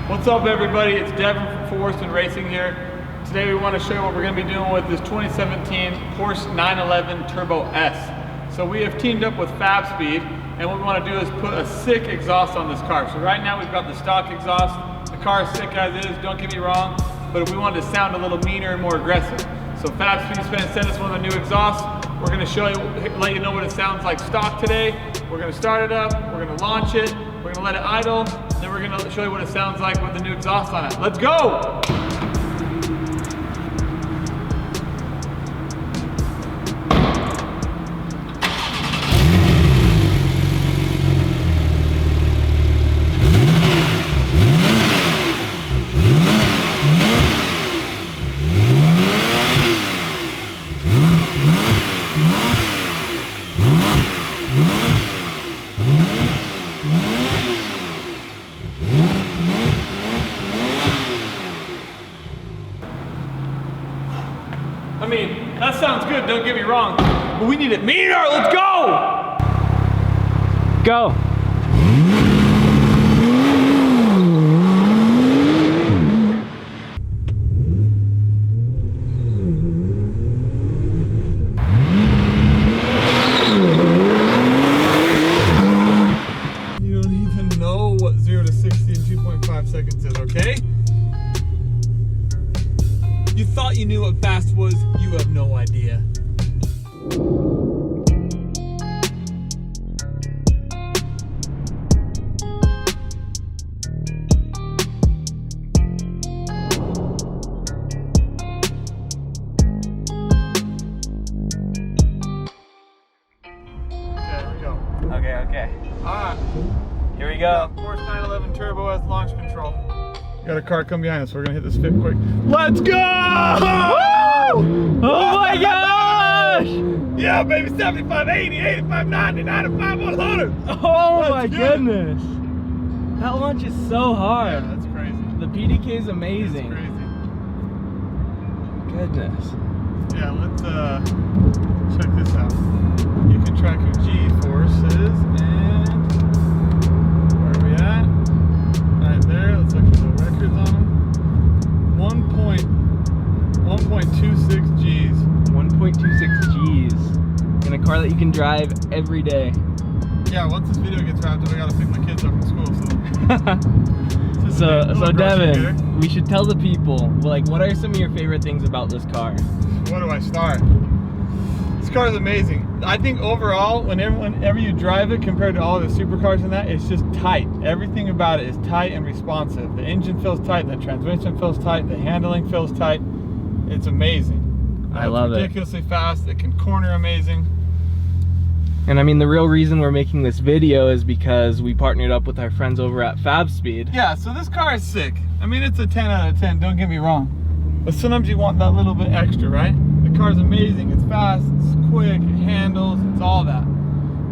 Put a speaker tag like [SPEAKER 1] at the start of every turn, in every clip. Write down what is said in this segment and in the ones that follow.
[SPEAKER 1] What's up everybody, it's Devin from Horsemen Racing here. Today we want to show you what we're going to be doing with this 2017 Porsche 911 Turbo S. So we have teamed up with Fabspeed, and what we want to do is put a sick exhaust on this car. So right now we've got the stock exhaust. The car is sick as is, don't get me wrong, but if we wanted to sound a little meaner and more aggressive. So Fabspeed's going to send us one of the new exhausts. We're going to show you, let you know what it sounds like stock today. We're going to start it up, we're going to launch it, we're going to let it idle, then we're going to show you what it sounds like with the new exhaust on it. Let's go! I mean, that sounds good, don't get me wrong, but we need it meaner, let's go!
[SPEAKER 2] Go!
[SPEAKER 1] You don't even know what 0 to 60 in 2.5 seconds is, okay? You thought you knew what fast was, you have no idea. Okay, go.
[SPEAKER 2] Okay.
[SPEAKER 1] Alright.
[SPEAKER 2] Here we go.
[SPEAKER 1] Porsche 911 Turbo has launch control. Got a car come behind us, so we're gonna hit this fit quick. Let's go!
[SPEAKER 2] Woo! Oh my gosh!
[SPEAKER 1] Yeah, baby, 75, 80, 85, 90, 95, 100!
[SPEAKER 2] Oh my goodness! That launch is so hard.
[SPEAKER 1] Yeah, that's crazy.
[SPEAKER 2] The PDK is amazing.
[SPEAKER 1] That's crazy.
[SPEAKER 2] Goodness.
[SPEAKER 1] Yeah, let's check this out. You can track your G-forces and where are we at? Right there, let's look at the records on them. 1.26 G's.
[SPEAKER 2] 1.26 G's in a car that you can drive every day.
[SPEAKER 1] Yeah, once this video gets wrapped up, I gotta pick my kids up from school.
[SPEAKER 2] So Devin, we should tell the people, like, what are some of your favorite things about this car?
[SPEAKER 1] Where do I start? This car is amazing. I think overall, whenever you drive it compared to all the supercars and that, it's just tight. Everything about it is tight and responsive. The engine feels tight, the transmission feels tight, the handling feels tight. It's amazing.
[SPEAKER 2] I love it.
[SPEAKER 1] It's ridiculously fast. It can corner amazing.
[SPEAKER 2] And I mean, the real reason we're making this video is because we partnered up with our friends over at Fabspeed.
[SPEAKER 1] Yeah, so this car is sick. I mean, it's a 10 out of 10, don't get me wrong. But sometimes you want that little bit extra, right? The car's amazing, it's fast, it's quick, it handles, it's all that.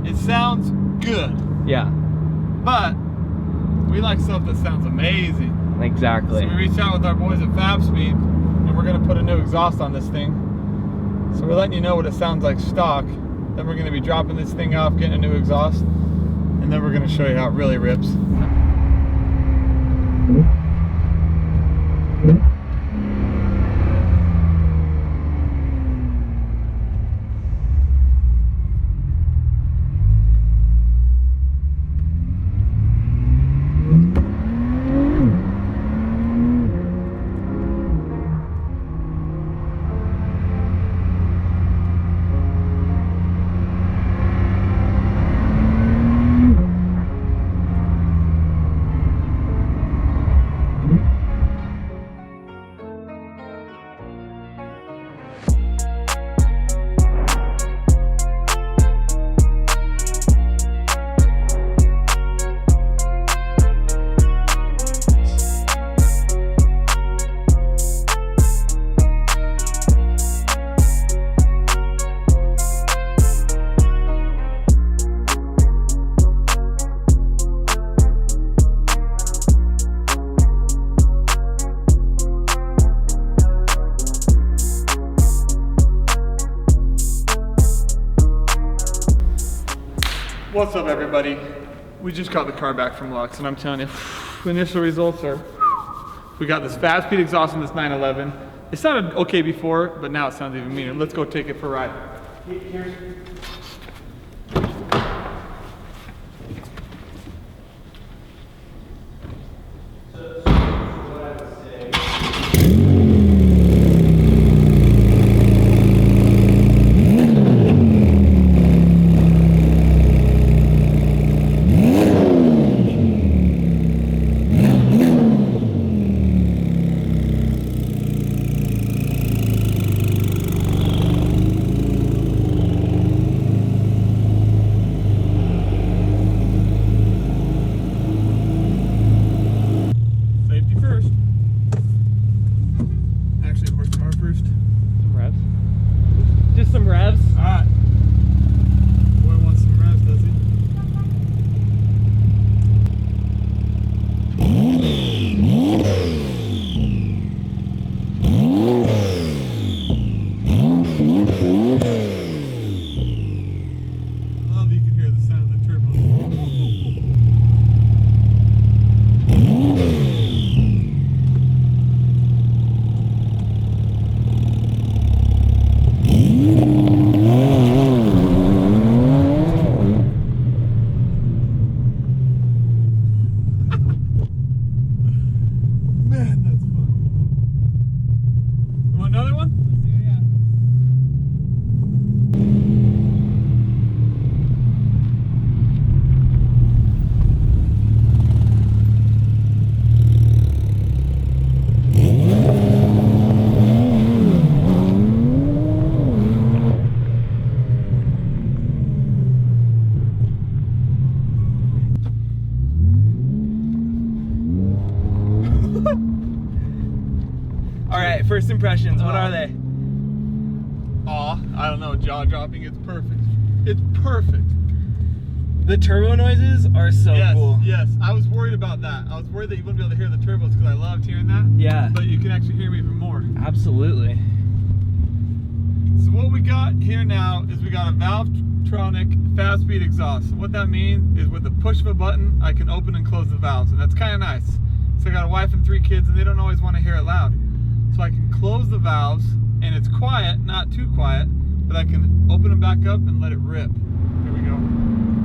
[SPEAKER 1] It sounds good.
[SPEAKER 2] Yeah.
[SPEAKER 1] But we like stuff that sounds amazing.
[SPEAKER 2] Exactly.
[SPEAKER 1] So we reached out with our boys at Fabspeed, and we're gonna put a new exhaust on this thing. So we're letting you know what it sounds like stock. Then we're gonna be dropping this thing off, getting a new exhaust, and then we're gonna show you how it really rips. What's up everybody? We just got the car back from Lux and I'm telling you, the initial results are We got this Fabspeed exhaust in this 911. It sounded okay before, but now it sounds even meaner. Let's go take it for a ride. Here's
[SPEAKER 2] some revs.
[SPEAKER 1] Alright. Boy wants some revs, does he? I love you can hear the sound of the turbo. Man, that's fun. You want another one?
[SPEAKER 2] Yeah. All right, first impressions, what are they?
[SPEAKER 1] Aw, I don't know, jaw dropping, it's perfect. It's perfect.
[SPEAKER 2] The turbo noises are so cool.
[SPEAKER 1] Yes, I was worried about that. I was worried that you wouldn't be able to hear the turbos because I loved hearing that.
[SPEAKER 2] Yeah.
[SPEAKER 1] But you can actually hear me even more.
[SPEAKER 2] Absolutely.
[SPEAKER 1] So what we got here now is we got a Valvetronic Fabspeed exhaust. And what that means is with the push of a button, I can open and close the valves, and that's kind of nice. So I got a wife and 3 kids, and they don't always want to hear it loud. So I can close the valves, and it's quiet, not too quiet, but I can open them back up and let it rip. Here we go.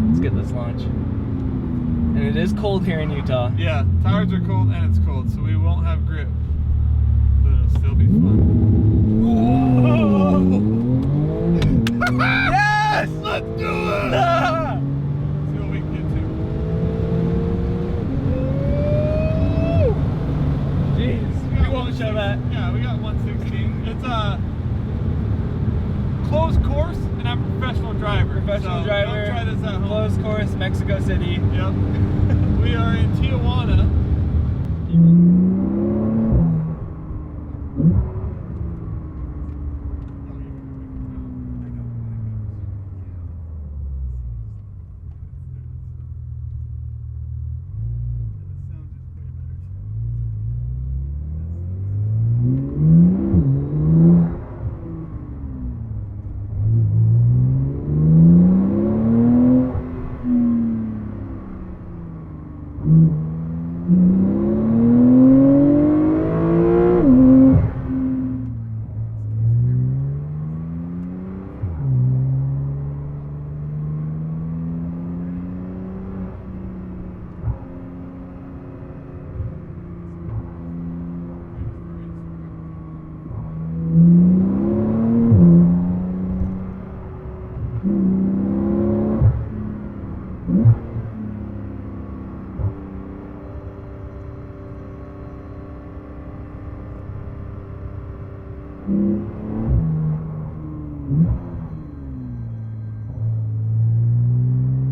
[SPEAKER 2] Let's get this launch. And it is cold here in Utah.
[SPEAKER 1] Yeah, tires are cold and it's cold, so we won't have grip. But it'll still be fun. Yes! Let's do it!
[SPEAKER 2] Ah!
[SPEAKER 1] See what we can get to.
[SPEAKER 2] Jeez, we won't show that.
[SPEAKER 1] Yeah, we got 116. It's a closed course, and I'm a professional driver.
[SPEAKER 2] Professional
[SPEAKER 1] so
[SPEAKER 2] driver.
[SPEAKER 1] Don't try this at home.
[SPEAKER 2] Closed course, Mexico City.
[SPEAKER 1] Yep. We are in Tijuana.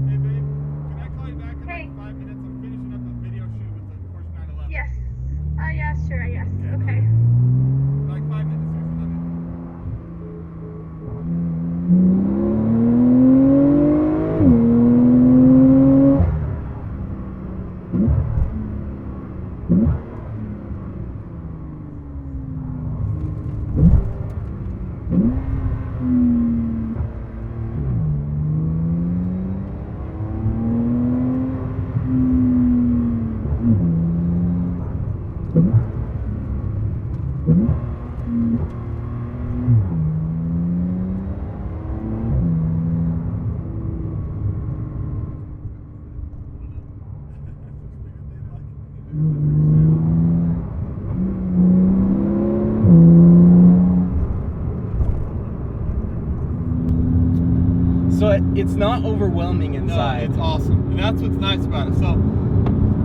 [SPEAKER 1] Hey babe, can I call you back in like 5 minutes? I'm finishing up a video shoot with the Porsche 911.
[SPEAKER 3] Yes. Yeah, sure, yes. Okay.
[SPEAKER 1] Like 5 minutes, I love you.
[SPEAKER 2] it's not overwhelming inside.
[SPEAKER 1] No, it's awesome. And that's what's nice about it. So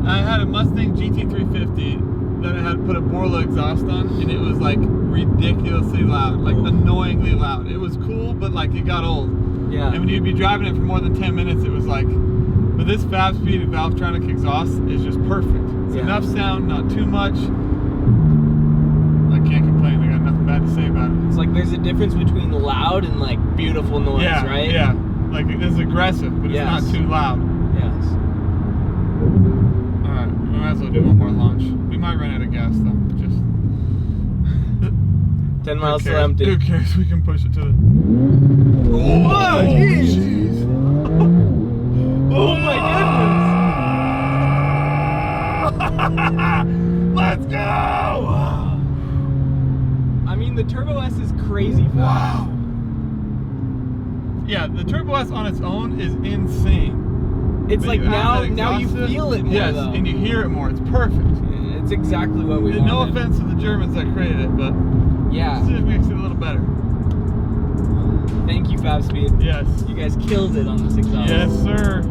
[SPEAKER 1] I had a Mustang GT350 that I had put a Borla exhaust on, and it was like ridiculously loud, like annoyingly loud. It was cool, but like it got old.
[SPEAKER 2] Yeah.
[SPEAKER 1] And when you'd be driving it for more than 10 minutes, it was like, but this Fabspeed Valvetronic Exhaust is just perfect. It's enough sound, not too much. I can't complain. I got nothing bad to say about it.
[SPEAKER 2] It's like there's a difference between loud and like beautiful noise, right?
[SPEAKER 1] Yeah. Like it's aggressive, but it's not too loud.
[SPEAKER 2] Yes.
[SPEAKER 1] Alright, we might as well do one more launch. We might run out of gas though. Just
[SPEAKER 2] 10 miles till empty.
[SPEAKER 1] Who cares? We can push it to the.
[SPEAKER 2] Oh, jeez! Oh my
[SPEAKER 1] goodness! Let's go!
[SPEAKER 2] I mean, the Turbo S is crazy fast.
[SPEAKER 1] Wow. Yeah, the Turbo S on its own is insane.
[SPEAKER 2] It's
[SPEAKER 1] but
[SPEAKER 2] like now you feel it more,
[SPEAKER 1] yes,
[SPEAKER 2] though.
[SPEAKER 1] and you hear it more. It's perfect.
[SPEAKER 2] It's exactly what we wanted.
[SPEAKER 1] No offense to the Germans that created it, but
[SPEAKER 2] yeah,
[SPEAKER 1] it just makes it a little better.
[SPEAKER 2] Thank you, Fabspeed.
[SPEAKER 1] Yes.
[SPEAKER 2] You guys killed it on this exhaust.
[SPEAKER 1] Yes, sir.